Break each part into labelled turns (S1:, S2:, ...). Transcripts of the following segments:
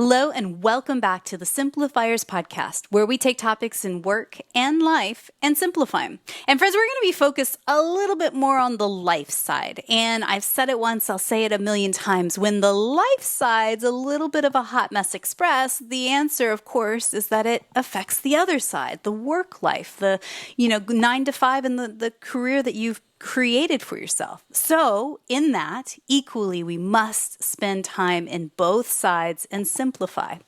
S1: Hello and welcome back to the Simplifiers podcast, where we take topics in work and life and simplify them. And friends, we're going to be focused a little bit more on the life side. And I've said it once, I'll say it a million times. When the life side's a little bit of a hot mess express, the answer, of course, is that it affects the other side, the work life, the 9 to 5 and the career that you've created for yourself. So in that, equally, we must spend time in both sides and simplify.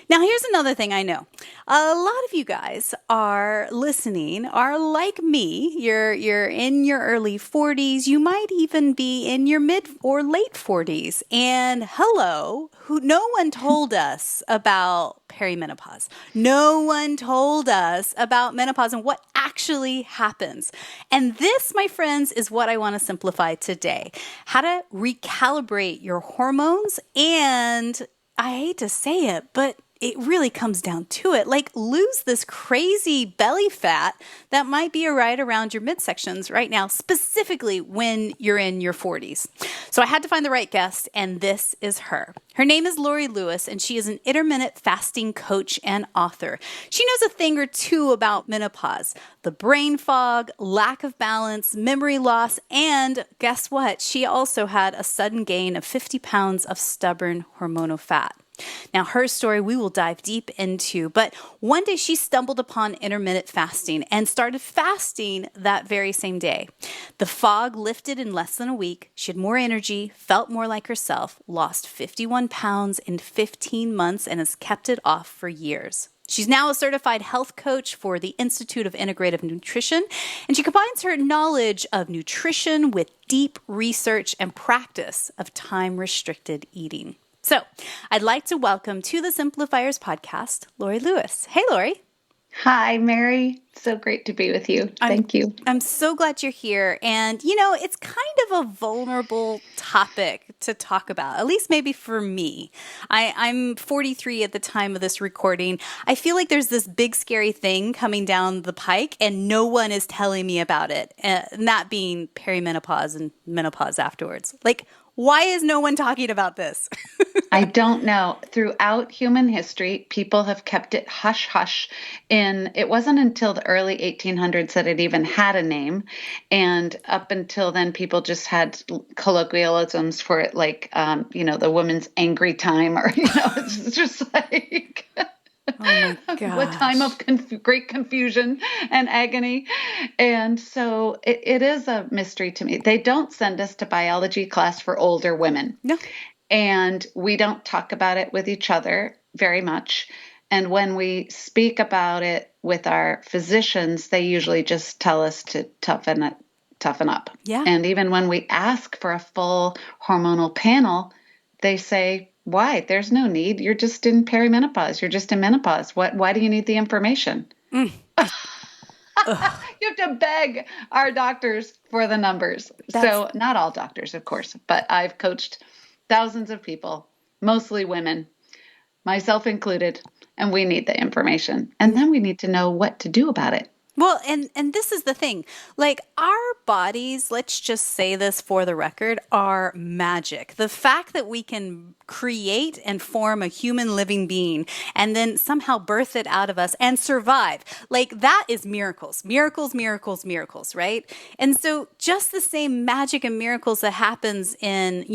S1: Now, here's another thing I know. A lot of you guys are listening, are like me. You're in your early 40s. You might even be in your mid or late 40s. And hello, no one told us about perimenopause. No one told us about menopause and what actually happens. And this, my friends, is what I want to simplify today. How to recalibrate your hormones, and I hate to say it, but it really comes down to it. Like, lose this crazy belly fat that might be right around your midsections right now, specifically when you're in your 40s. So I had to find the right guest, and this is her. Her name is Laurie Lewis, and she is an intermittent fasting coach and author. She knows a thing or two about menopause, the brain fog, lack of balance, memory loss, and guess what? She also had a sudden gain of 50 pounds of stubborn hormonal fat. Now, her story we will dive deep into, but one day she stumbled upon intermittent fasting and started fasting that very same day. The fog lifted in less than a week. She had more energy, felt more like herself, lost 51 pounds in 15 months, and has kept it off for years. She's now a certified health coach for the Institute of Integrative Nutrition, and she combines her knowledge of nutrition with deep research and practice of time-restricted eating. So I'd like to welcome to the Simplifiers podcast, Laurie Lewis. Hey, Laurie.
S2: Hi, Mary. So great to be with you. Thank you.
S1: I'm so glad you're here. And, it's kind of a vulnerable topic to talk about, at least maybe for me. I'm 43 at the time of this recording. I feel like there's this big, scary thing coming down the pike, and no one is telling me about it, and that being perimenopause and menopause afterwards. Like, why is no one talking about this?
S2: I don't know. Throughout human history, people have kept it hush hush. It wasn't until the early 1800s that it even had a name. And up until then, people just had colloquialisms for it, like, the woman's angry time, or, it's just like...
S1: Oh my gosh.
S2: A time of great confusion and agony. And so it is a mystery to me. They don't send us to biology class for older women.
S1: No.
S2: And we don't talk about it with each other very much. And when we speak about it with our physicians, they usually just tell us to toughen up.
S1: Yeah.
S2: And even when we ask for a full hormonal panel, they say, why? There's no need. You're just in perimenopause. You're just in menopause. Why do you need the information? You have to beg our doctors for the numbers. So not all doctors, of course, but I've coached thousands of people, mostly women, myself included, and we need the information. And then we need to know what to do about it.
S1: Well, and this is the thing, like, our bodies, let's just say this for the record, are magic. The fact that we can create and form a human living being and then somehow birth it out of us and survive, like, that is miracles, miracles, miracles, miracles, right? And so just the same magic and miracles that happens in,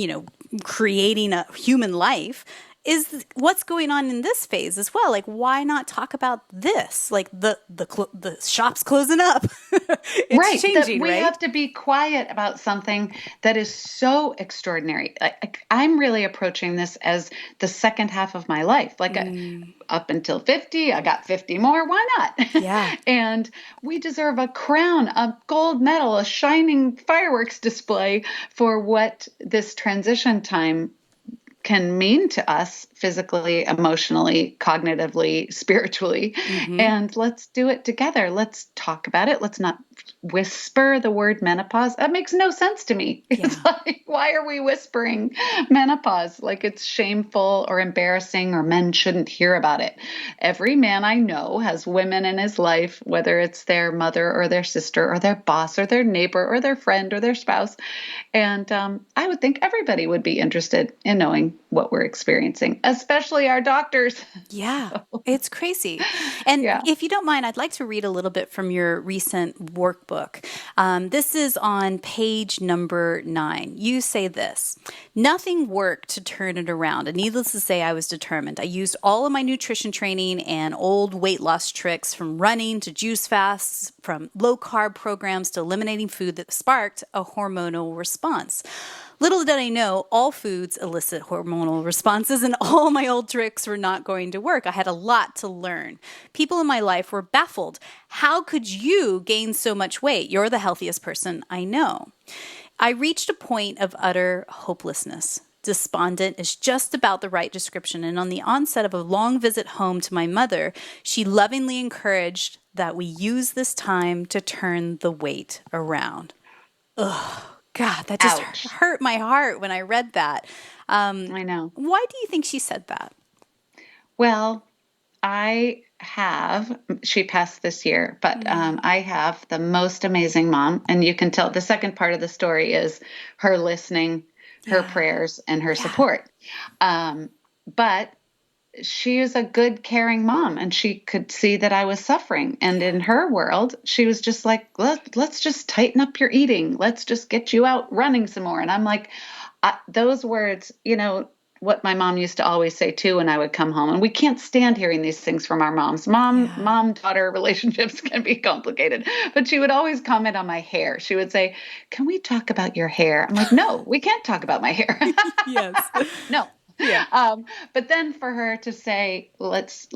S1: creating a human life is what's going on in this phase as well. Like, why not talk about this? Like, the shop's closing up. It's
S2: right.
S1: changing,
S2: we
S1: right?
S2: have to be quiet about something that is so extraordinary. I'm really approaching this as the second half of my life. Like, up until 50, I got 50 more. Why not?
S1: Yeah.
S2: And we deserve a crown, a gold medal, a shining fireworks display for what this transition time can mean to us physically, emotionally, cognitively, spiritually.
S1: Mm-hmm.
S2: And let's do it together. Let's talk about it. Let's not whisper the word menopause. That makes no sense to me.
S1: Yeah.
S2: It's like, why are we whispering menopause? Like, it's shameful or embarrassing, or men shouldn't hear about it. Every man I know has women in his life, whether it's their mother or their sister or their boss or their neighbor or their friend or their spouse. And I would think everybody would be interested in knowing experiencing what we're experiencing, especially our doctors.
S1: Yeah,
S2: So,
S1: it's crazy. And
S2: yeah.
S1: if you don't mind, I'd like to read a little bit from your recent workbook. This is on page number 9. You say this: nothing worked to turn it around. And needless to say, I was determined. I used all of my nutrition training and old weight loss tricks, from running to juice fasts, from low carb programs to eliminating food that sparked a hormonal response. Little did I know, all foods elicit hormonal responses, and all my old tricks were not going to work. I had a lot to learn. People in my life were baffled. How could you gain so much weight? You're the healthiest person I know. I reached a point of utter hopelessness. Despondent is just about the right description. And on the onset of a long visit home to my mother, she lovingly encouraged that we use this time to turn the weight around. Ugh, God, that just
S2: Ouch.
S1: hurt my heart when I read that.
S2: I know.
S1: Why do you think she said that?
S2: Well, she passed this year, but I have the most amazing mom. And you can tell the second part of the story is her listening, her
S1: Yeah.
S2: prayers, and her
S1: Yeah.
S2: support. But she is a good, caring mom, and she could see that I was suffering. And in her world, she was just like, let's just tighten up your eating. Let's just get you out running some more. And I'm like, those words, what my mom used to always say too when I would come home. And we can't stand hearing these things from our moms.
S1: Yeah.
S2: Mom-daughter relationships can be complicated. But she would always comment on my hair. She would say, "Can we talk about your hair?" I'm like, "No, we can't talk about my hair."
S1: Yes.
S2: No.
S1: Yeah.
S2: But then for her to say, let's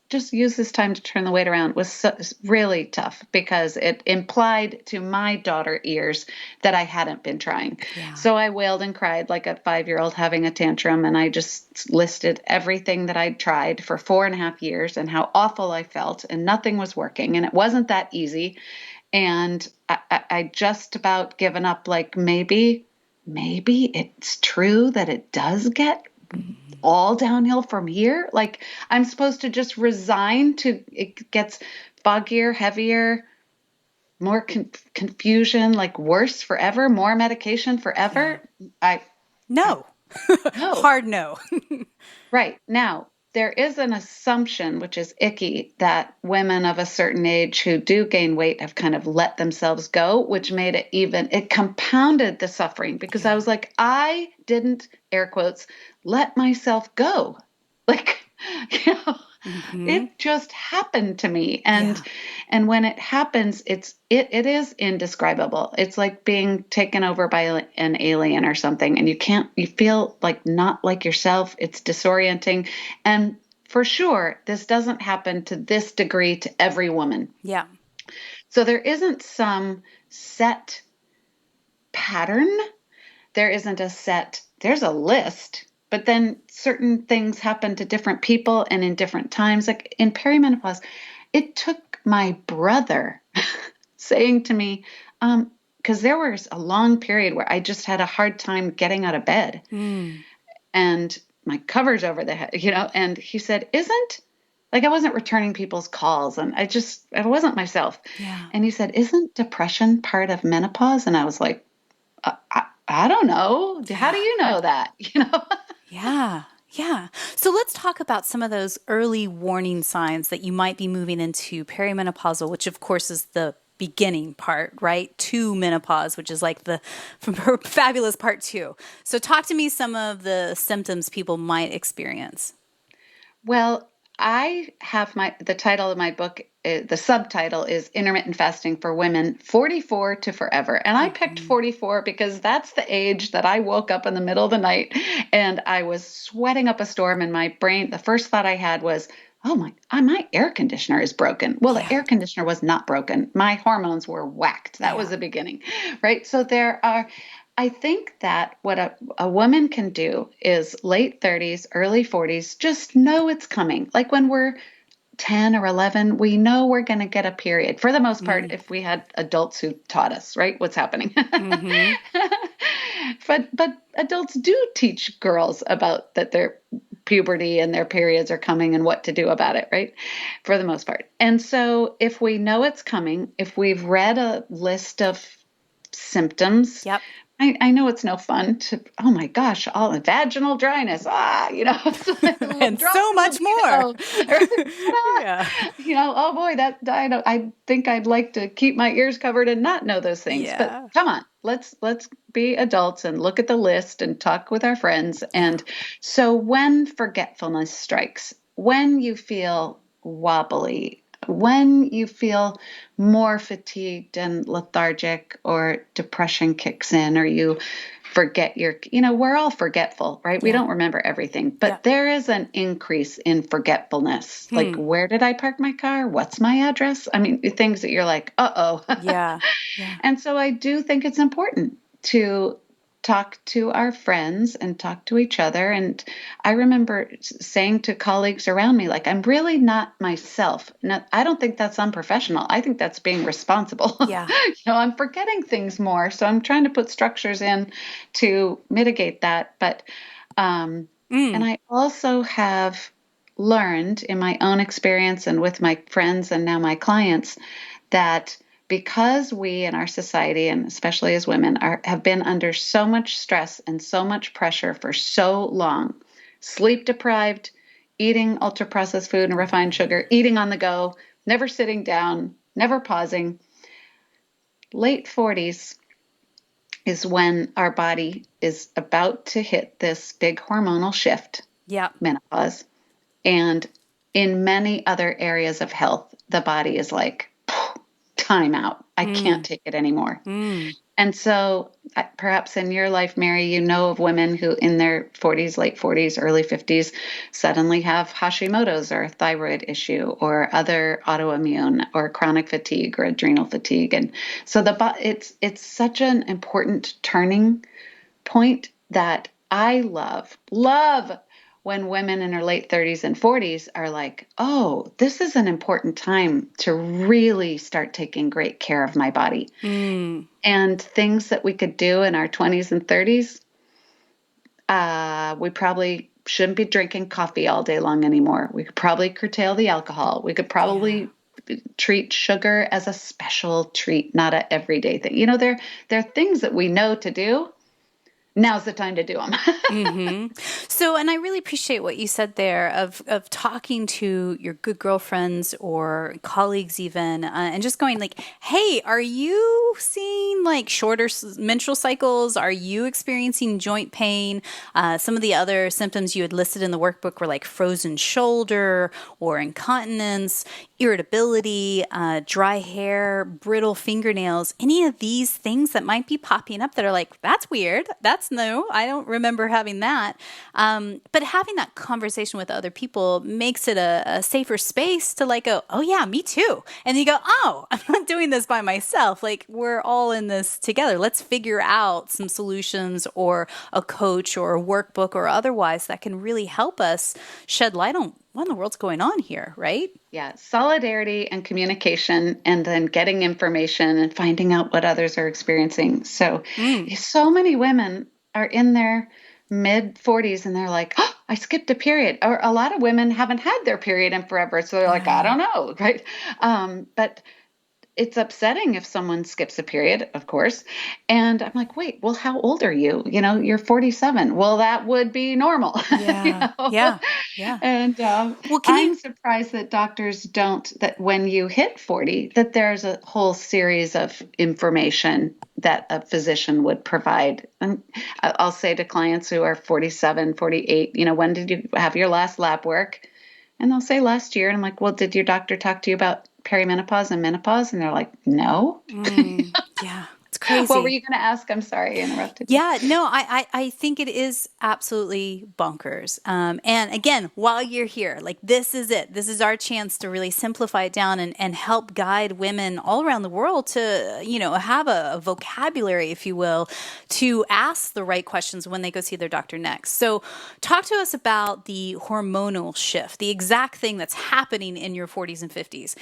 S2: just use this time to turn the weight around was really tough, because it implied to my daughter ears that I hadn't been trying.
S1: Yeah.
S2: So I wailed and cried like a 5-year-old having a tantrum. And I just listed everything that I'd tried for 4.5 years and how awful I felt, and nothing was working. And it wasn't that easy. And I just about given up, like, maybe it's true that it does get all downhill from here. Like, I'm supposed to just resign to it gets foggier, heavier, more confusion, like worse forever, more medication
S1: Yeah.
S2: forever. I
S1: No.
S2: no.
S1: Hard no.
S2: Right. Now, there is an assumption, which is icky, that women of a certain age who do gain weight have kind of let themselves go, which made it compounded the suffering, because I
S1: Yeah.
S2: was like, I didn't, air quotes, let myself go. Like, you know,
S1: Mm-hmm.
S2: it just happened to me.
S1: Yeah.
S2: And when it happens, it is indescribable. It's like being taken over by an alien or something, and you feel like not like yourself. It's disorienting. And for sure, this doesn't happen to this degree to every woman.
S1: Yeah.
S2: So there isn't some set pattern. There's a list, but then certain things happen to different people and in different times. Like in perimenopause, it took my brother saying to me, because there was a long period where I just had a hard time getting out of bed,
S1: Mm.
S2: and my covers over the head, and he said, isn't, like, I wasn't returning people's calls, and I wasn't myself.
S1: Yeah.
S2: And he said, isn't depression part of menopause? And I was like, I don't know. How
S1: Yeah.
S2: do you know that?
S1: Yeah. Yeah. So let's talk about some of those early warning signs that you might be moving into perimenopausal, which of course is the beginning part, right? To menopause, which is like the fabulous part 2. So talk to me some of the symptoms people might experience.
S2: Well, the title of my book, the subtitle is Intermittent Fasting for Women, 44 to Forever. And I picked
S1: Mm-hmm.
S2: 44 because that's the age that I woke up in the middle of the night and I was sweating up a storm in my brain. The first thought I had was, oh my air conditioner is broken. Well, the
S1: Yeah.
S2: air conditioner was not broken. My hormones were whacked. That was
S1: Yeah.
S2: the beginning, right? So I think that what a woman can do is late 30s, early 40s, just know it's coming. Like when we're 10 or 11, we know we're going to get a period. For the most part,
S1: Mm.
S2: if we had adults who taught us, right, what's happening.
S1: Mm-hmm.
S2: But adults do teach girls about that their puberty and their periods are coming and what to do about it, right? For the most part. And so if we know it's coming, if we've read a list of symptoms.
S1: Yep.
S2: I know it's no fun to, oh my gosh, all the vaginal dryness, it's like
S1: And
S2: drop
S1: so
S2: the
S1: much more.
S2: libido. Ta-da!
S1: Yeah.
S2: Oh boy, I think I'd like to keep my ears covered and not know those things. But
S1: Yeah.
S2: come on, let's be adults and look at the list and talk with our friends.
S1: Yeah.
S2: And so when forgetfulness strikes, when you feel wobbly, when you feel more fatigued and lethargic, or depression kicks in, or you forget we're all forgetful, right? We
S1: Yeah.
S2: don't remember everything,
S1: Yeah.
S2: but there is an increase in forgetfulness. Like, where did I park my car? What's my address? I mean, things that you're like, uh-oh.
S1: Yeah. Yeah.
S2: And so I do think it's important to talk to our friends and talk to each other. And I remember saying to colleagues around me, like, I'm really not myself. Now, I don't think that's unprofessional. I think that's being responsible.
S1: Yeah.
S2: I'm forgetting things more. So I'm trying to put structures in to mitigate that. But, and I also have learned in my own experience and with my friends and now my clients that because we in our society, and especially as women, have been under so much stress and so much pressure for so long, sleep deprived, eating ultra processed food and refined sugar, eating on the go, never sitting down, never pausing, late 40s is when our body is about to hit this big hormonal shift,
S1: Yeah.
S2: menopause. And in many other areas of health, the body is like, time out. I can't take it anymore. And so perhaps in your life, Mary, you know of women who in their 40s, late 40s, early 50s suddenly have Hashimoto's or a thyroid issue or other autoimmune or chronic fatigue or adrenal fatigue. And so it's such an important turning point that I love when women in their late 30s and 40s are like, oh, this is an important time to really start taking great care of my body. And things that we could do in our 20s and 30s, we probably shouldn't be drinking coffee all day long anymore. We could probably curtail the alcohol. We could probably treat sugar as a special treat, not an everyday thing. There are things that we know to do. Now's the time to do them.
S1: So, and I really appreciate what you said there of talking to your good girlfriends or colleagues even, and just going like, hey, are you seeing like shorter menstrual cycles? Are you experiencing joint pain? Some of the other symptoms you had listed in the workbook were like frozen shoulder or incontinence, irritability, dry hair, brittle fingernails, any of these things that might be popping up that are like, that's weird. That's new. I don't remember having that. But having that conversation with other people makes it a safer space to like go, oh yeah, me too. And you go, oh, I'm not doing this by myself. Like we're all in this together. Let's figure out some solutions or a coach or a workbook or otherwise that can really help us shed light on what in the world's going on here, right?
S2: Yeah, solidarity and communication, and then getting information and finding out what others are experiencing. So many women are in their mid 40s and they're like, oh, I skipped a period. Or a lot of women haven't had their period in forever. So they're like, I don't know, right? But it's upsetting if someone skips a period, of course. And I'm like, wait, well, how old are you? You're 47. Well, that would be normal.
S1: Yeah. Yeah. Yeah.
S2: And
S1: Well, can you
S2: I'm surprised that doctors don't, that when you hit 40, that there's a whole series of information that a physician would provide. And I'll say to clients who are 47, 48, when did you have your last lab work? And they'll say last year. And I'm like, well, did your doctor talk to you about perimenopause and menopause? And they're like, no.
S1: Yeah, it's crazy.
S2: What were you going to ask? I'm sorry, I interrupted you.
S1: Yeah, no, I think it is absolutely bonkers. And again, while you're here, like this is it. This is our chance to really simplify it down and help guide women all around the world to, have a vocabulary, if you will, to ask the right questions when they go see their doctor next. So talk to us about the hormonal shift, the exact thing that's happening in your 40s and 50s.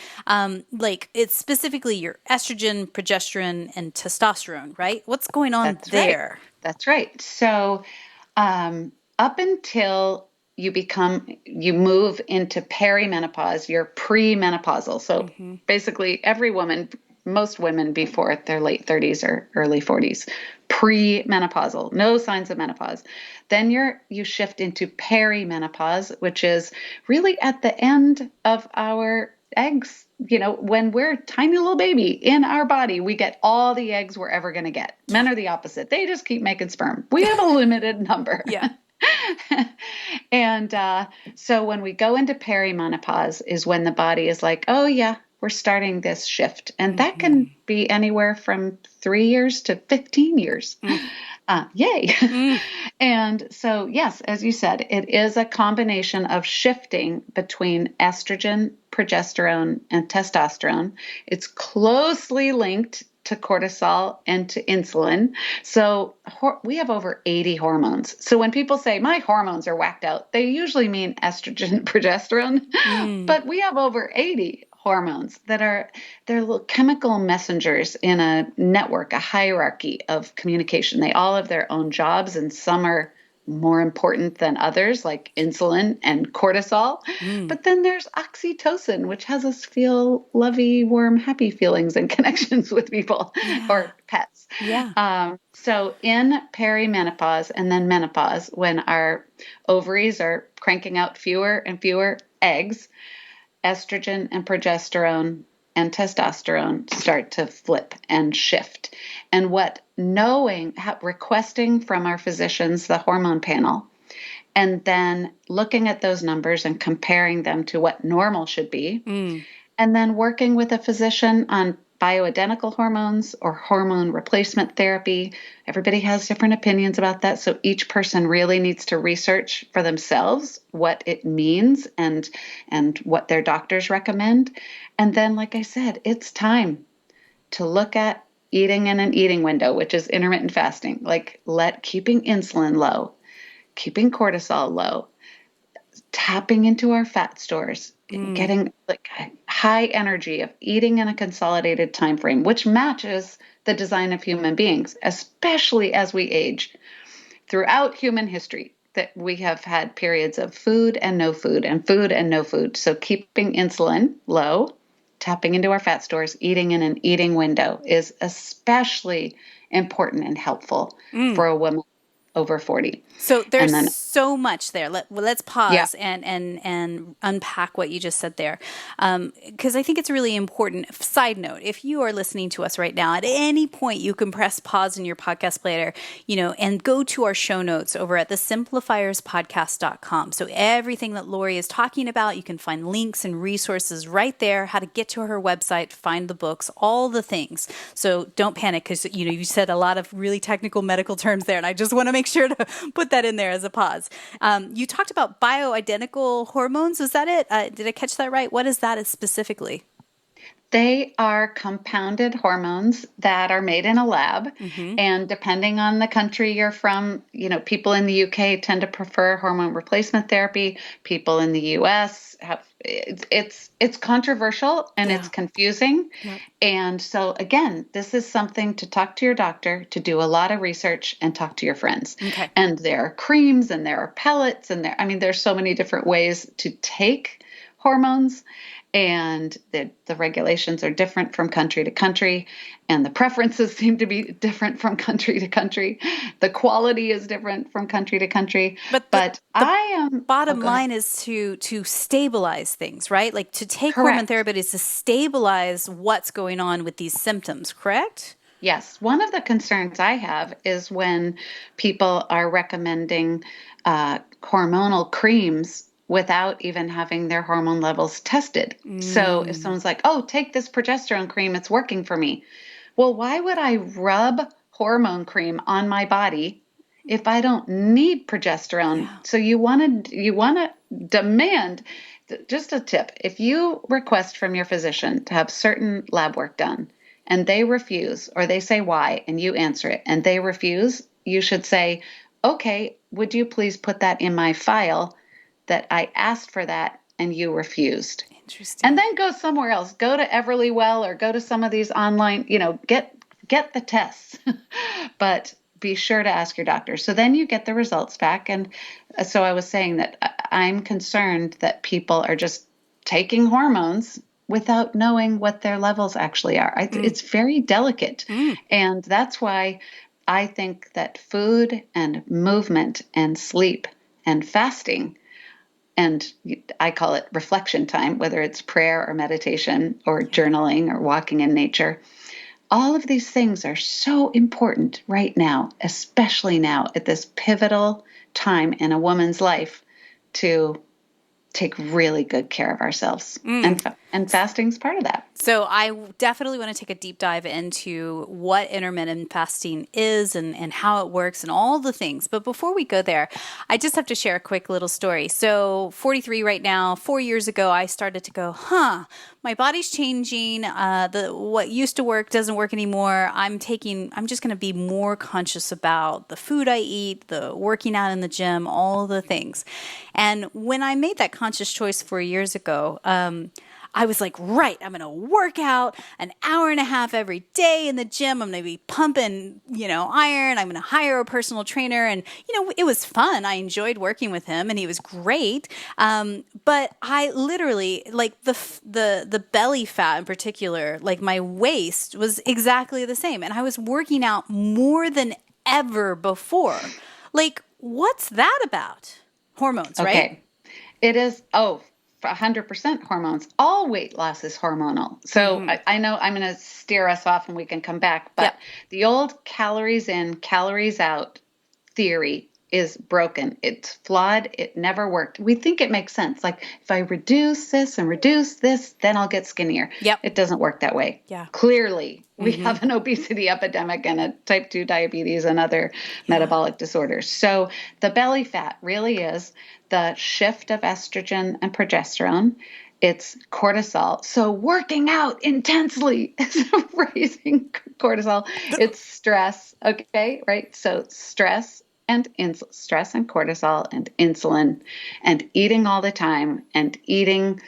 S1: Like it's specifically your estrogen, progesterone, and testosterone, right? What's going on
S2: That's
S1: there?
S2: right. That's right. So, up until you move into perimenopause, you're premenopausal. So basically every woman most women before their late 30s or early 40s, pre-menopausal, no signs of menopause. Then you shift into perimenopause, which is really at the end of our eggs. When we're a tiny little baby in our body, we get all the eggs we're ever going to get. Men are the opposite. They just keep making sperm. We have a limited number.
S1: Yeah.
S2: And so when we go into perimenopause is when the body is like, oh, yeah, we're starting this shift. And that can be anywhere from 3 years to 15 years. Yay. And so, yes, as you said, it is a combination of shifting between estrogen, progesterone, and testosterone. It's closely linked to cortisol and to insulin. So we have over 80 hormones. So when people say my hormones are whacked out, they usually mean estrogen and progesterone, but we have over 80 hormones they're little chemical messengers in a network, a hierarchy of communication. They all have their own jobs, and some are more important than others, like insulin and cortisol. But then there's oxytocin, which has us feel lovey, warm, happy feelings and connections with people or pets.
S1: Yeah.
S2: So in perimenopause and then menopause, when our ovaries are cranking out fewer and fewer eggs, estrogen and progesterone and testosterone start to flip and shift. And requesting from our physicians the hormone panel, and then looking at those numbers and comparing them to what normal should be, and then working with a physician on bioidentical hormones or hormone replacement therapy. Everybody has different opinions about that. So each person really needs to research for themselves what it means and what their doctors recommend. And then, like I said, it's time to look at eating in an eating window, which is intermittent fasting, like keeping insulin low, keeping cortisol low, tapping into our fat stores, getting like high energy of eating in a consolidated time frame, which matches the design of human beings, especially as we age. Throughout human history, that we have had periods of food and no food and food and no food. So keeping insulin low, tapping into our fat stores, eating in an eating window is especially important and helpful for a woman over 40.
S1: So there's
S2: And then,
S1: so much there. Let's
S2: yeah,
S1: pause and unpack what you just said there, because I think it's really important. Side note: if you are listening to us right now, at any point you can press pause in your podcast player, and go to our show notes over at the simplifierspodcast.com. So everything that Laurie is talking about, you can find links and resources right there. How to get to her website, find the books, all the things. So don't panic, because you said a lot of really technical medical terms there, and I just want to make sure to put that in there as a pause. You talked about bioidentical hormones. Was that it? Did I catch that right? What is that specifically?
S2: they are compounded hormones that are made in a lab. And depending on the country you're from, people in the UK tend to prefer hormone replacement therapy. People in the US it's controversial and it's confusing.
S1: Yep.
S2: And so again, this is something to talk to your doctor, to do a lot of research and talk to your friends.
S1: Okay.
S2: And there are creams and there are pellets and there's so many different ways to take hormones. And the regulations are different from country to country, and the preferences seem to be different from country to country. The quality is different from country to country. But I am
S1: bottom line is to stabilize things, right? Like to take hormone
S2: correct.
S1: therapy is to stabilize what's going on with these symptoms, correct?
S2: Yes. One of the concerns I have is when people are recommending hormonal creams without even having their hormone levels tested. So if someone's like, oh, take this progesterone cream, it's working for me. Well, why would I rub hormone cream on my body if I don't need progesterone?
S1: Yeah.
S2: So you want to demand, just a tip, if you request from your physician to have certain lab work done and they refuse, or they say why, and you answer it and they refuse, you should say, okay, would you please put that in my file that I asked for that and you refused?
S1: Interesting.
S2: And then go somewhere else. Go to Everlywell or go to some of these online, get the tests. But be sure to ask your doctor. So then you get the results back. And so I was saying that I'm concerned that people are just taking hormones without knowing what their levels actually are. It's very delicate. And that's why I think that food and movement and sleep and fasting, and I call it reflection time, whether it's prayer or meditation or journaling or walking in nature, all of these things are so important right now, especially now at this pivotal time in a woman's life, to take really good care of ourselves. And fasting's part of that.
S1: So I definitely want to take a deep dive into what intermittent fasting is and how it works and all the things. But before we go there, I just have to share a quick little story. So 43 right now, 4 years ago, I started to go, my body's changing. What used to work doesn't work anymore. I'm just going to be more conscious about the food I eat, the working out in the gym, all the things. And when I made that conscious choice 4 years ago, I was like, right, I'm going to work out an hour and a half every day in the gym. I'm going to be pumping, iron. I'm going to hire a personal trainer. And, it was fun. I enjoyed working with him and he was great. But I literally, like the belly fat in particular, like my waist was exactly the same. And I was working out more than ever before. Like, what's that about? Hormones, right?
S2: Okay. It is, 100% hormones. All weight loss is hormonal. So I know I'm going to steer us off and we can come back, but the old calories in, calories out theory is broken. It's flawed. It never worked. We think it makes sense. Like if I reduce this and reduce this, then I'll get skinnier.
S1: Yep.
S2: It doesn't work that way.
S1: Yeah.
S2: Clearly, we have an obesity epidemic and a type 2 diabetes and other metabolic disorders. So the belly fat really is the shift of estrogen and progesterone. It's cortisol. So working out intensely is raising cortisol. It's stress. Okay, right? So stress and cortisol and insulin and eating all the time and eating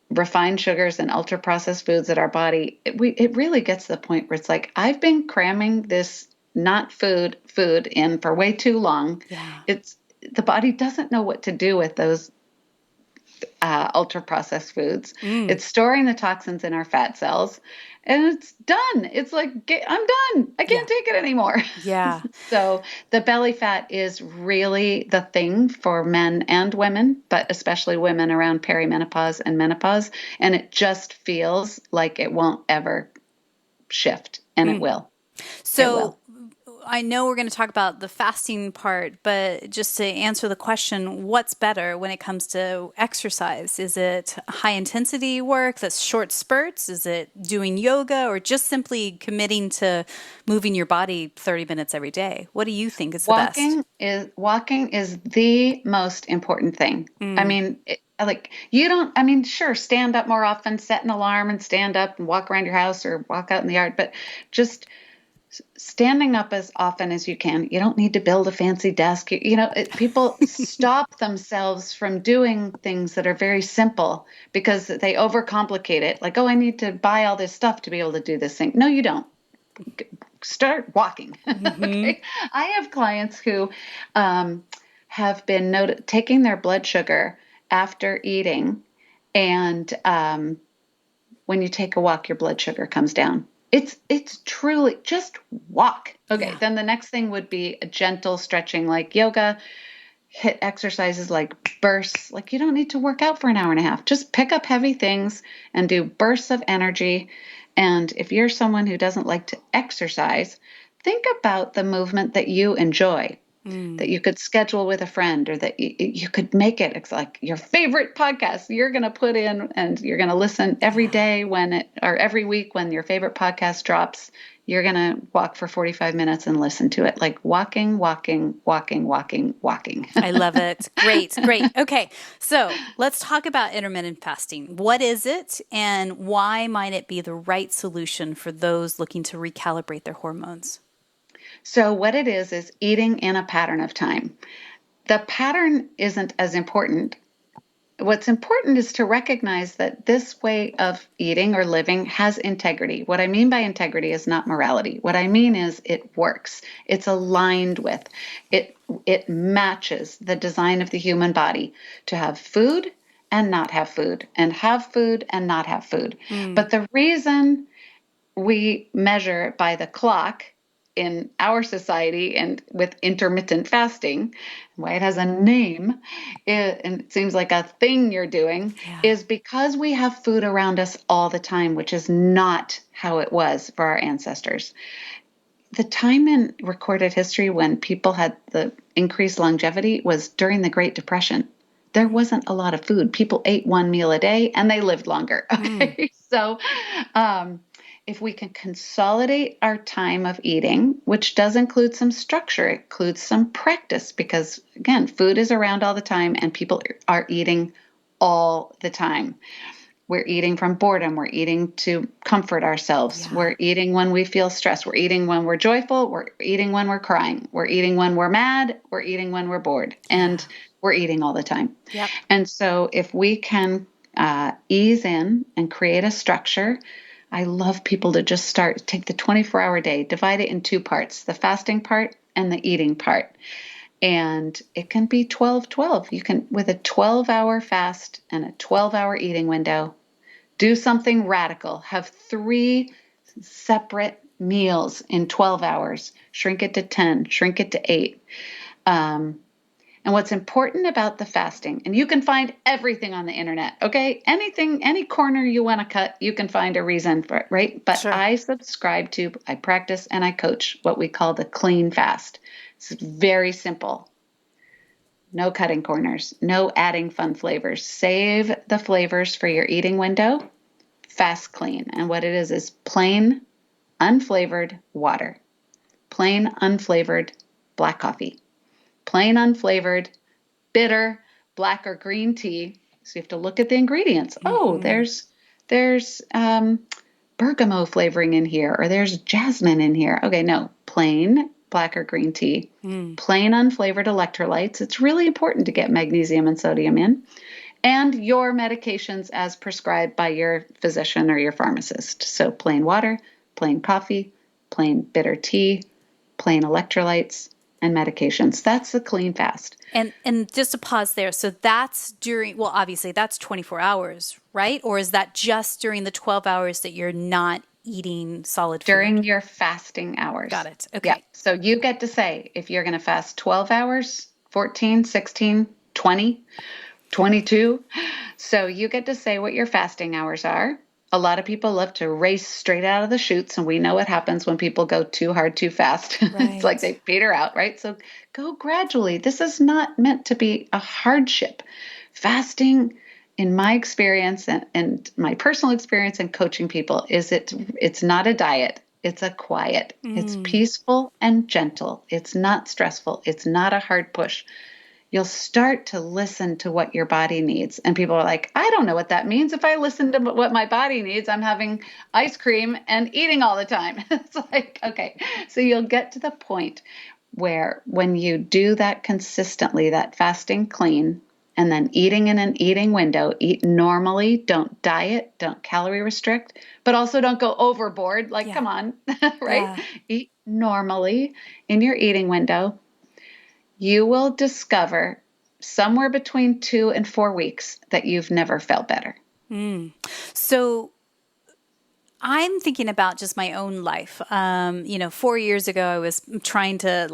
S2: refined sugars and ultra processed foods that our body, it really gets to the point where it's like, I've been cramming this not food in for way too long.
S1: Yeah.
S2: The body doesn't know what to do with those ultra processed foods. It's storing the toxins in our fat cells and it's done. It's like, I'm done. I can't take it anymore.
S1: Yeah.
S2: So the belly fat is really the thing for men and women, but especially women around perimenopause and menopause. And it just feels like it won't ever shift, and it will.
S1: So
S2: it will.
S1: I know we're going to talk about the fasting part, but just to answer the question, what's better when it comes to exercise? Is it high intensity work that's short spurts? Is it doing yoga or just simply committing to moving your body 30 minutes every day? What do you think is the best?
S2: Walking is the most important thing. I mean, sure, stand up more often, set an alarm and stand up and walk around your house or walk out in the yard, but just standing up as often as you can. You don't need to build a fancy desk. People stop themselves from doing things that are very simple because they overcomplicate it. Like, I need to buy all this stuff to be able to do this thing. No, you don't. Start walking. Okay. I have clients who have been taking their blood sugar after eating, and when you take a walk, your blood sugar comes down. It's truly just walk. Okay. Yeah. Then the next thing would be a gentle stretching like yoga, hit exercises like bursts. Like you don't need to work out for an hour and a half. Just pick up heavy things and do bursts of energy. And if you're someone who doesn't like to exercise, think about the movement that you enjoy, that you could schedule with a friend, or that you could make it. It's like your favorite podcast you're going to put in and you're going to listen every day or every week when your favorite podcast drops. You're going to walk for 45 minutes and listen to it. Like walking.
S1: I love it. Great. Okay. So let's talk about intermittent fasting. What is it and why might it be the right solution for those looking to recalibrate their hormones?
S2: So what it is eating in a pattern of time. The pattern isn't as important. What's important is to recognize that this way of eating or living has integrity. What I mean by integrity is not morality. What I mean is it works. It's aligned with, it matches the design of the human body to have food and not have food, and have food and not have food.
S1: Mm.
S2: But the reason we measure by the clock in our society and with intermittent fasting, why it has a name, and it seems like a thing you're doing,
S1: Yeah.
S2: is because we have food around us all the time, which is not how it was for our ancestors. The time in recorded history when people had the increased longevity was during the Great Depression. There wasn't a lot of food. People ate one meal a day and they lived longer. Okay. So, if we can consolidate our time of eating, which does include some structure, it includes some practice, because again, food is around all the time and people are eating all the time. We're eating from boredom. We're eating to comfort ourselves.
S1: Yeah.
S2: We're eating when we feel stressed. We're eating when we're joyful. We're eating when we're crying. We're eating when we're mad. We're eating when we're bored. And we're eating all the time.
S1: Yep.
S2: And so if we can ease in and create a structure, I love people to just take the 24-hour day, divide it in two parts, the fasting part and the eating part. And it can be 12-12. You can, with a 12-hour fast and a 12-hour eating window, do something radical. Have 3 separate meals in 12 hours. Shrink it to 10, shrink it to 8. And what's important about the fasting, and you can find everything on the internet, okay? Anything, any corner you want to cut, you can find a reason for it, right? But
S1: Sure.
S2: I practice, and I coach what we call the clean fast. It's very simple. No cutting corners, no adding fun flavors. Save the flavors for your eating window. Fast clean. And what it is plain, unflavored water, plain, unflavored black coffee, plain, unflavored bitter black or green tea. So you have to look at the ingredients. Oh, there's bergamot flavoring in here, or there's jasmine in here. Okay, no, plain black or green tea, plain unflavored electrolytes. It's really important to get magnesium and sodium in, and your medications as prescribed by your physician or your pharmacist. So plain water, plain coffee, plain bitter tea, plain electrolytes, and medications. That's the clean fast.
S1: And just to pause there. So that's well, obviously that's 24 hours, right? Or is that just during the 12 hours that you're not eating solid food?
S2: During your fasting hours.
S1: Got it. Okay.
S2: Yeah. So you get to say if you're going to fast 12 hours, 14, 16, 20, 22. So you get to say what your fasting hours are. A lot of people love to race straight out of the chutes, and we know what happens when people go too hard, too fast.
S1: Right.
S2: It's like they peter out, right? So go gradually. This is not meant to be a hardship. Fasting, in my experience and my personal experience in coaching people, it's not a diet. It's a quiet. It's peaceful and gentle. It's not stressful. It's not a hard push. You'll start to listen to what your body needs. And people are like, I don't know what that means. If I listen to what my body needs, I'm having ice cream and eating all the time. It's like, okay. So you'll get to the point where when you do that consistently, that fasting clean, and then eating in an eating window, eat normally, don't diet, don't calorie restrict, but also don't go overboard. Like, come on, right?
S1: Yeah.
S2: Eat normally in your eating window. You will discover somewhere between 2 and 4 weeks that you've never felt better.
S1: So I'm thinking about just my own life. 4 years ago, I was trying to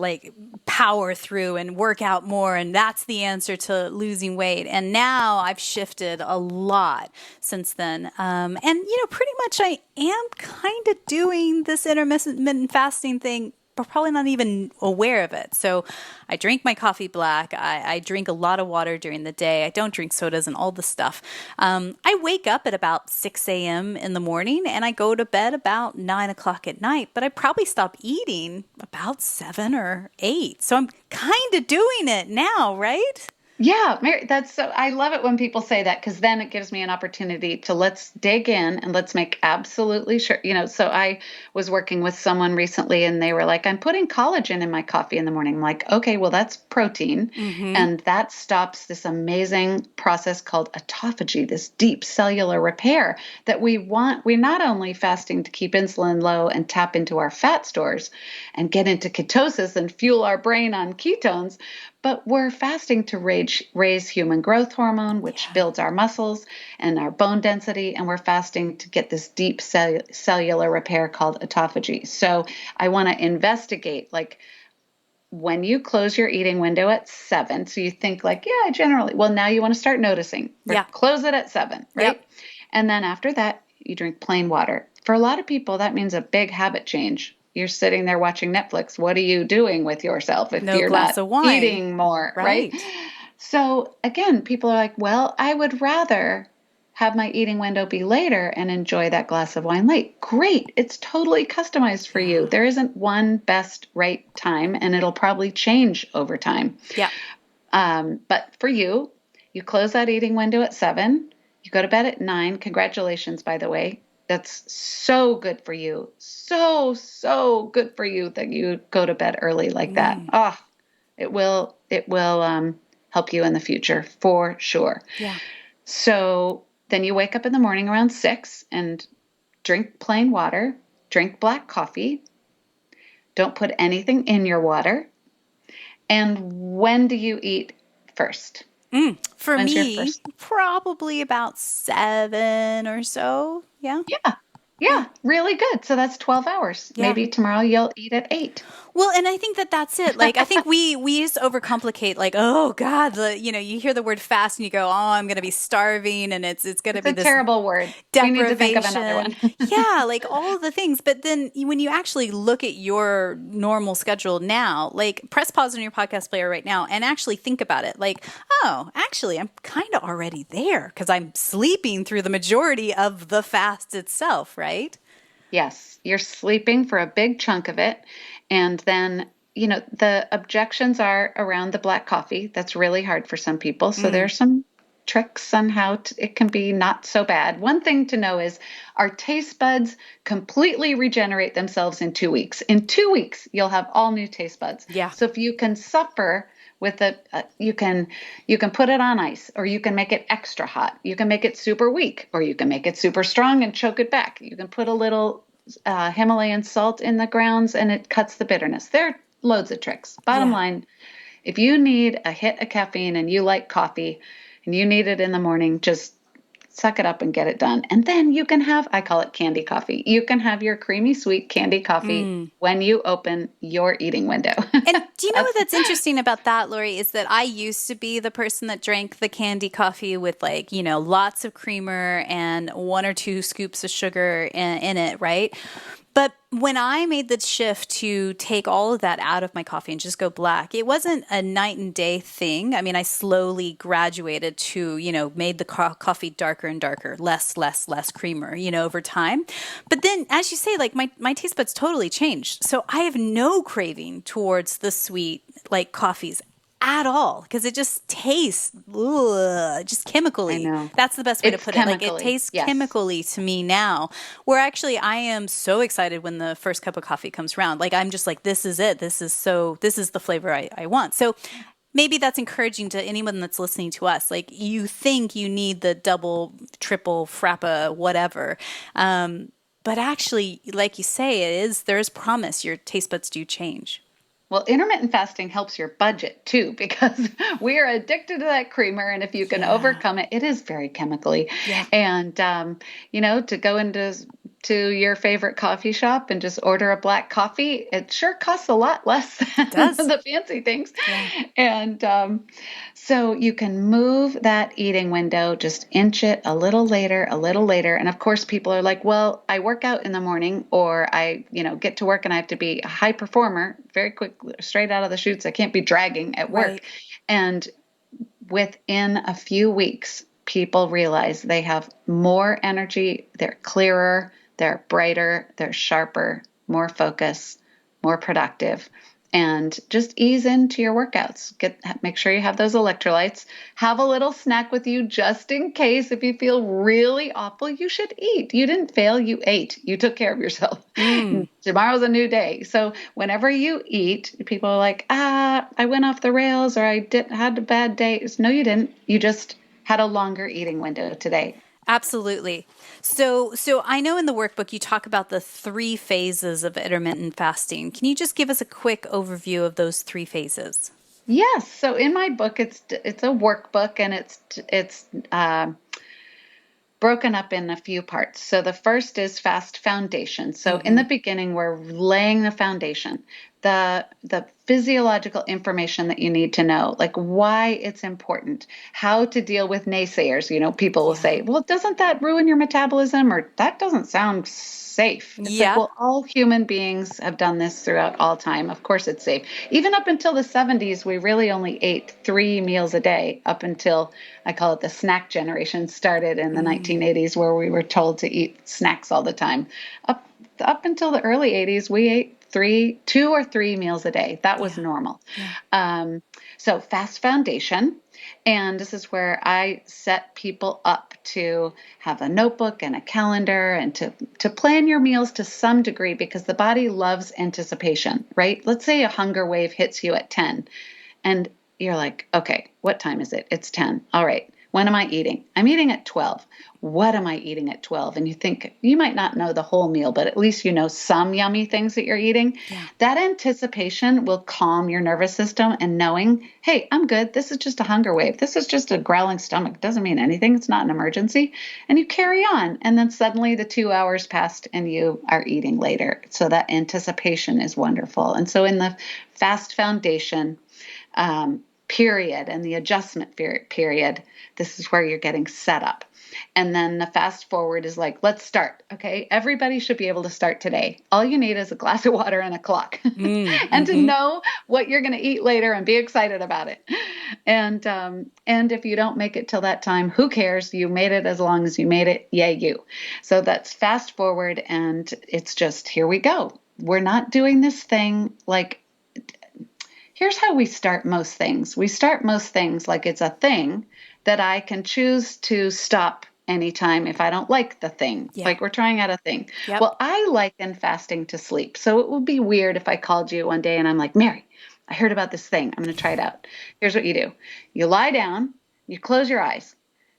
S1: power through and work out more, and that's the answer to losing weight. And now I've shifted a lot since then. And pretty much I am kind of doing this intermittent fasting thing, but probably not even aware of it. So I drink my coffee black. I drink a lot of water during the day. I don't drink sodas and all the stuff. I wake up at about 6 a.m. in the morning and I go to bed about 9 o'clock at night, but I probably stop eating about 7 or 8. So I'm kind of doing it now, right?
S2: Yeah, Mary, I love it when people say that, because then it gives me an opportunity to let's dig in and let's make absolutely sure, so I was working with someone recently and they were like, I'm putting collagen in my coffee in the morning. I'm like, okay, well, that's protein. And that stops this amazing process called autophagy, this deep cellular repair that we want. We're not only fasting to keep insulin low and tap into our fat stores and get into ketosis and fuel our brain on ketones, but we're fasting to raise which raise human growth hormone, which builds our muscles and our bone density. And we're fasting to get this deep cellular repair called autophagy. So I want to investigate, like, when you close your eating window at 7, so you think like, yeah, I generally, well, now you want to start noticing. Close it at 7, right? Yep. And then after that, you drink plain water. For a lot of people, that means a big habit change. You're sitting there watching Netflix. What are you doing with yourself if you're not eating more, right? So again, people are like, well, I would rather have my eating window be later and enjoy that glass of wine late. Great. It's totally customized for you. There isn't one best right time, and it'll probably change over time.
S1: Yeah.
S2: But for you, you close that eating window at 7. You go to bed at 9. Congratulations, by the way. That's so good for you. So good for you that you go to bed early like that. Oh, it will help you in the future for sure.
S1: Yeah.
S2: So then you wake up in the morning around 6 and drink plain water, drink black coffee. Don't put anything in your water. And when do you eat first?
S1: For me, probably about 7 or so. Yeah.
S2: Yeah, really good. So that's 12 hours. Yeah. Maybe tomorrow you'll eat at 8.
S1: Well, and I think that's it. Like, I think we used to overcomplicate, like, oh God, you hear the word fast and you go, oh, I'm going to be starving, and it's going to be this
S2: terrible word.
S1: Deprivation.
S2: We need to think of another one.
S1: Yeah, like all of the things. But then when you actually look at your normal schedule now, like press pause on your podcast player right now and actually think about it. Like, oh, actually, I'm kind of already there because I'm sleeping through the majority of the fast itself, right?
S2: Yes, you're sleeping for a big chunk of it. And then, the objections are around the black coffee. That's really hard for some people. So there's some tricks on how it can be not so bad. One thing to know is our taste buds completely regenerate themselves in 2 weeks. In 2 weeks, you'll have all new taste buds.
S1: Yeah.
S2: So if you can suffer with it, you can put it on ice, or you can make it extra hot. You can make it super weak, or you can make it super strong and choke it back. You can put a little Himalayan salt in the grounds and it cuts the bitterness. There are loads of tricks. Bottom line, if you need a hit of caffeine and you like coffee and you need it in the morning, just suck it up and get it done. And then you can have, I call it candy coffee. You can have your creamy sweet candy coffee when you open your eating window.
S1: And do you know what's interesting about that, Laurie, is that I used to be the person that drank the candy coffee with lots of creamer and 1 or 2 scoops of sugar in it, right? But when I made the shift to take all of that out of my coffee and just go black, it wasn't a night and day thing. I mean, I slowly graduated to, made the coffee darker and darker, less creamer, over time. But then, as you say, like my taste buds totally changed. So I have no craving towards the sweet, coffees at all, because it just tastes just chemically. That's the best way to put it. Like, it tastes chemically to me now, where actually I am so excited when the first cup of coffee comes around. Like, I'm just like, this is it. This is the flavor I want. So maybe that's encouraging to anyone that's listening to us. Like, you think you need the double, triple, frappa, whatever. But actually, like you say, there's promise. Your taste buds do change.
S2: Well, intermittent fasting helps your budget too, because we are addicted to that creamer. And if you can overcome it, it is very chemically. Yeah. And, to go into your favorite coffee shop and just order a black coffee, it sure costs a lot less than the fancy things. Yeah. And so you can move that eating window, just inch it a little later. And of course, people are like, well, I work out in the morning, or I, get to work and I have to be a high performer very quick, straight out of the chutes. I can't be dragging at work. Right. And within a few weeks, people realize they have more energy, they're clearer, they're brighter, they're sharper, more focused, more productive. And just ease into your workouts. Make sure you have those electrolytes. Have a little snack with you just in case. If you feel really awful, you should eat. You didn't fail. You ate. You took care of yourself. Tomorrow's a new day. So whenever you eat, people are like, I went off the rails, or I had a bad day. No, you didn't. You just had a longer eating window today.
S1: Absolutely. So I know in the workbook you talk about the 3 phases of intermittent fasting. Can you just give us a quick overview of those 3 phases?
S2: Yes. So in my book, it's a workbook, and it's broken up in a few parts. So the first is fast foundation. So in the
S1: Mm-hmm.
S2: beginning, we're laying the foundation, the physiological information that you need to know, like why it's important, how to deal with naysayers. People will
S1: Yeah.
S2: say, "Well, doesn't that ruin your metabolism?" Or "That doesn't sound safe." It's like,
S1: Yeah.
S2: well, all human beings have done this throughout all time. Of course, it's safe. Even up until the 70s, we really only ate 3 meals a day. Up until, I call it, the snack generation started in the
S1: Mm.
S2: 1980s, where we were told to eat snacks all the time. Up up until the early 80s, we ate 2 or 3 meals a day. That was
S1: Yeah.
S2: normal.
S1: Yeah.
S2: Um, so fast foundation. And this is where I set people up to have a notebook and a calendar, and to plan your meals to some degree, because the body loves anticipation, right? Let's say a hunger wave hits you at 10, and you're like, okay, what time is it? It's 10. All right. When am I eating? I'm eating at 12. What am I eating at 12? And you think, you might not know the whole meal, but at least you know some yummy things that you're eating.
S1: Yeah.
S2: That anticipation will calm your nervous system, and knowing, hey, I'm good. This is just a hunger wave. This is just a growling stomach. It doesn't mean anything. It's not an emergency. And you carry on. And then suddenly the 2 hours passed and you are eating later. So that anticipation is wonderful. And so in the fast foundation, period, and the adjustment period, this is where you're getting set up. And then the fast forward is like, let's start. Okay. Everybody should be able to start today. All you need is a glass of water and a clock, and to
S1: Mm-hmm.
S2: know what you're going to eat later and be excited about it. And if you don't make it till that time, who cares? You made it as long as you made it. Yay, you. So that's fast forward. And it's just, here we go. We're not doing this thing like, here's how we start most things. We start most things like it's a thing that I can choose to stop anytime if I don't like the thing.
S1: Yeah.
S2: Like we're trying out a thing.
S1: Yep.
S2: Well, I liken fasting to sleep. So it would be weird if I called you one day and I'm like, Mary, I heard about this thing. I'm going to try it out. Here's what you do: you lie down, you close your eyes.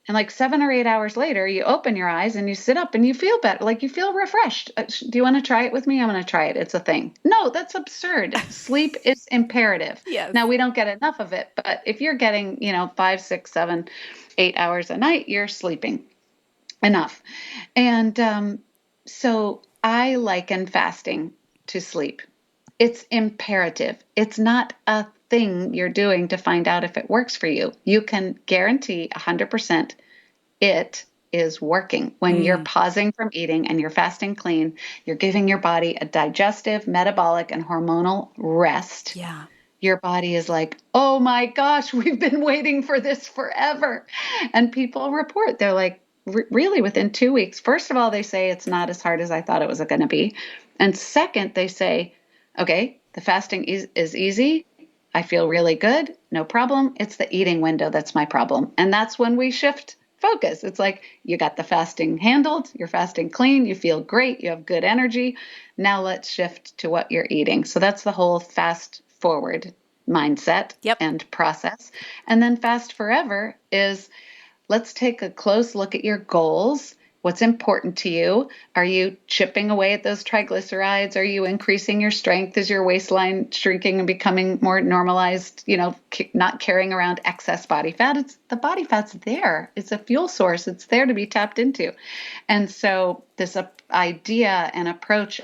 S2: And like 7 or 8 hours later, you open your eyes and you sit up and you feel better. Like you feel refreshed. Do you want to try it with me? I'm going to try it. It's a thing. No, that's absurd. Sleep is imperative.
S1: Yes.
S2: Now, we don't get enough of it, but if you're getting, 5, 6, 7, 8 hours a night, you're sleeping enough. And so I liken fasting to sleep. It's imperative. It's not a thing you're doing to find out if it works for you. You can guarantee 100% it is working. When you're
S1: Mm.
S2: pausing from eating and you're fasting clean, you're giving your body a digestive, metabolic, and hormonal rest.
S1: Yeah.
S2: Your body is like, oh my gosh, we've been waiting for this forever. And people report, they're like, really, within 2 weeks. First of all, they say it's not as hard as I thought it was going to be. And second, they say, okay, the fasting is easy. I feel really good. No problem. It's the eating window that's my problem. And that's when we shift focus. It's like, you got the fasting handled, you're fasting clean, you feel great, you have good energy. Now let's shift to what you're eating. So that's the whole fast forward mindset
S1: Yep.
S2: and process. And then fast forever is, let's take a close look at your goals. What's important to you? Are you chipping away at those triglycerides? Are you increasing your strength? Is your waistline shrinking and becoming more normalized? Not carrying around excess body fat. It's the body fat's there. It's a fuel source. It's there to be tapped into. And so this idea and approach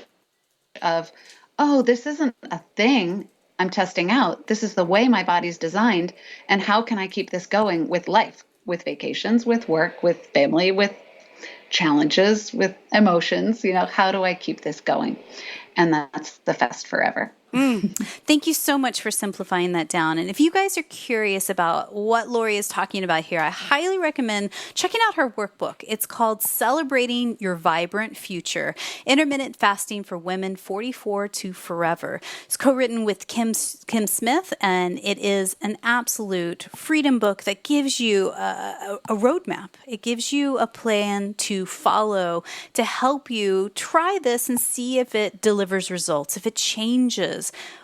S2: of, oh, this isn't a thing I'm testing out. This is the way my body's designed. And how can I keep this going with life, with vacations, with work, with family, with challenges, with emotions? How do I keep this going? And that's the fast forever.
S1: Mm. Thank you so much for simplifying that down. And if you guys are curious about what Laurie is talking about here, I highly recommend checking out her workbook. It's called Celebrating Your Vibrant Future, Intermittent Fasting for Women 44 to Forever. It's co-written with Kim Smith, and it is an absolute freedom book that gives you a roadmap. It gives you a plan to follow to help you try this and see if it delivers results, if it changes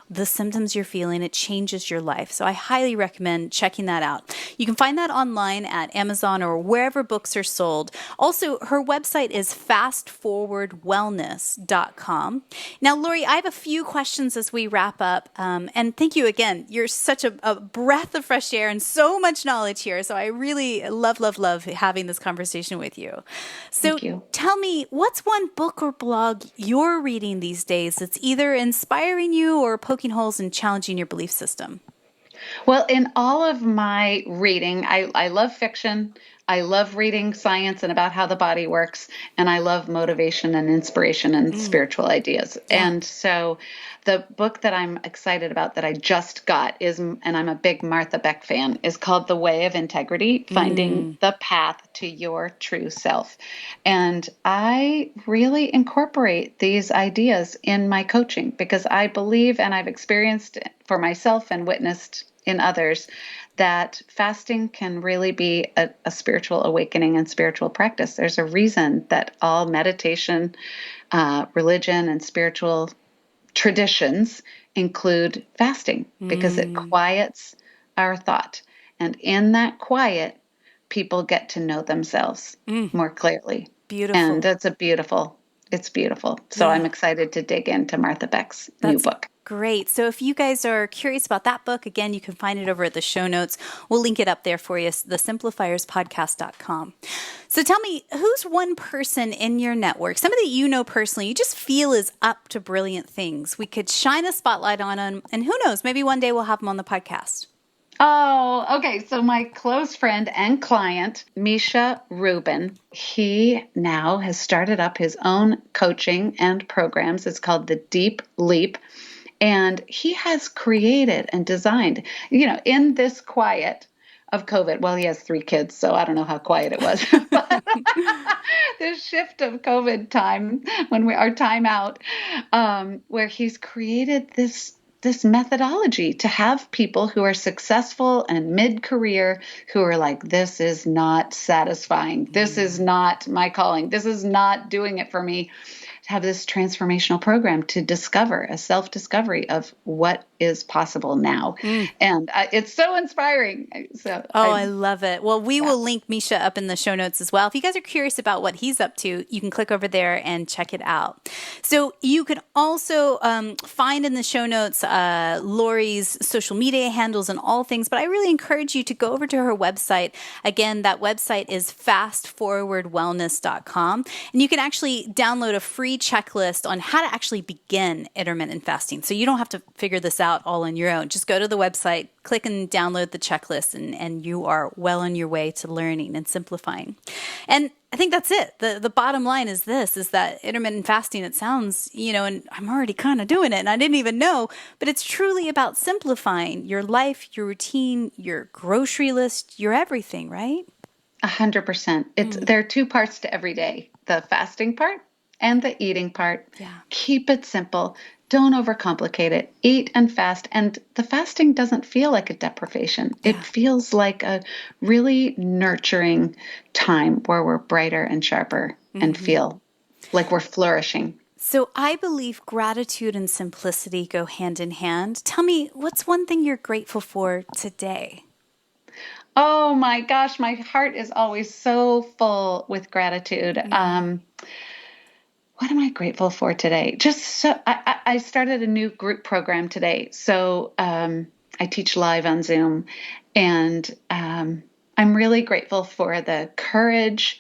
S1: the symptoms you're feeling. It changes your life. So I highly recommend checking that out. You can find that online at Amazon or wherever books are sold. Also, her website is fastforwardwellness.com. Now, Laurie, I have a few questions as we wrap up. And thank you again. You're such a breath of fresh air and so much knowledge here. So I really love having this conversation with you. So
S2: Thank you.
S1: tell me, what's one book or blog you're reading these days that's either inspiring you or poking holes and challenging your belief system?
S2: Well, in all of my reading, I love fiction. I love reading science and about how the body works. And I love motivation and inspiration and spiritual ideas.
S1: Yeah.
S2: And so the book that I'm excited about that I just got is, and I'm a big Martha Beck fan, is called The Way of Integrity, Finding the Path to Your True Self. And I really incorporate these ideas in my coaching because I believe, and I've experienced for myself and witnessed in others, that fasting can really be a spiritual awakening and spiritual practice. There's a reason that all meditation, religion, and spiritual traditions include fasting because it quiets our thought. And in that quiet, people get to know themselves more clearly.
S1: Beautiful.
S2: And it's beautiful. So I'm excited to dig into Martha Beck's new book.
S1: Great. So if you guys are curious about that book, again, you can find it over at the show notes. We'll link it up there for you, the simplifierspodcast.com. So tell me, who's one person in your network, somebody that you know personally, you just feel is up to brilliant things? We could shine a spotlight on them, and who knows, maybe one day we'll have them on the podcast.
S2: Oh, okay. So my close friend and client, Misha Rubin, he now has started up his own coaching and programs. It's called the Deep Leap. And he has created and designed, in this quiet of COVID. Well, he has 3 kids, so I don't know how quiet it was. But this shift of COVID time, when our time out, where he's created this methodology to have people who are successful and mid-career who are like, this is not satisfying. This is not my calling. This is not doing it for me. Have this transformational program to discover a self-discovery of what is possible now. And it's so inspiring.
S1: I love it. Well, we will link Misha up in the show notes as well. If you guys are curious about what he's up to, you can click over there and check it out. So you can also find in the show notes Laurie's social media handles and all things, but I really encourage you to go over to her website. Again, that website is fastforwardwellness.com, and you can actually download a free checklist on how to actually begin intermittent fasting. So you don't have to figure this out all on your own. Just go to the website, click and download the checklist, and you are well on your way to learning and simplifying. And I think that's it. The bottom line is that intermittent fasting, it sounds, and I'm already kind of doing it and I didn't even know, but it's truly about simplifying your life, your routine, your grocery list, your everything, right?
S2: 100%. There are 2 parts to every day, the fasting part and the eating part.
S1: Yeah.
S2: Keep it simple. Don't overcomplicate it. Eat and fast. And the fasting doesn't feel like a deprivation. Yeah. It feels like a really nurturing time where we're brighter and sharper and feel like we're flourishing.
S1: So I believe gratitude and simplicity go hand in hand. Tell me, what's one thing you're grateful for today?
S2: Oh my gosh, my heart is always so full with gratitude. What am I grateful for today? I started a new group program today. So I teach live on Zoom, and I'm really grateful for the courage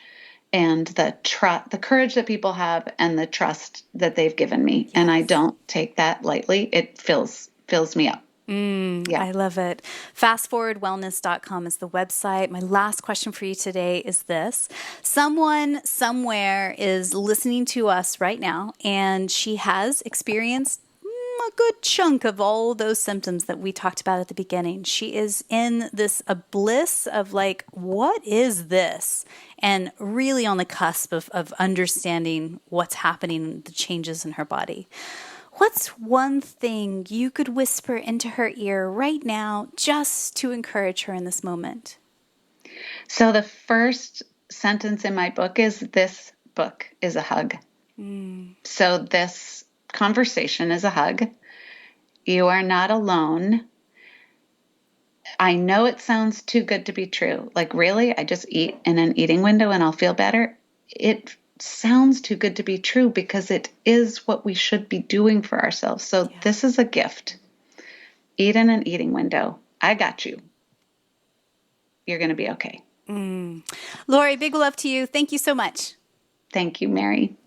S2: and the courage that people have and the trust that they've given me. Yes. And I don't take that lightly. It fills me up.
S1: Yeah. I love it. Fastforwardwellness.com is the website. My last question for you today is this. Someone somewhere is listening to us right now, and she has experienced a good chunk of all those symptoms that we talked about at the beginning. She is in a bliss of like, what is this? And really on the cusp of understanding what's happening, the changes in her body. What's one thing you could whisper into her ear right now just to encourage her in this moment?
S2: So the first sentence in my book is, this book is a hug. So this conversation is a hug. You are not alone. I know it sounds too good to be true. Like, really? I just eat in an eating window and I'll feel better? It sounds too good to be true because it is what we should be doing for ourselves. So
S1: Yeah.
S2: this is a gift. Eat in an eating window. I got you. You're going to be okay.
S1: Laurie, big love to you. Thank you so much.
S2: Thank you, Mary.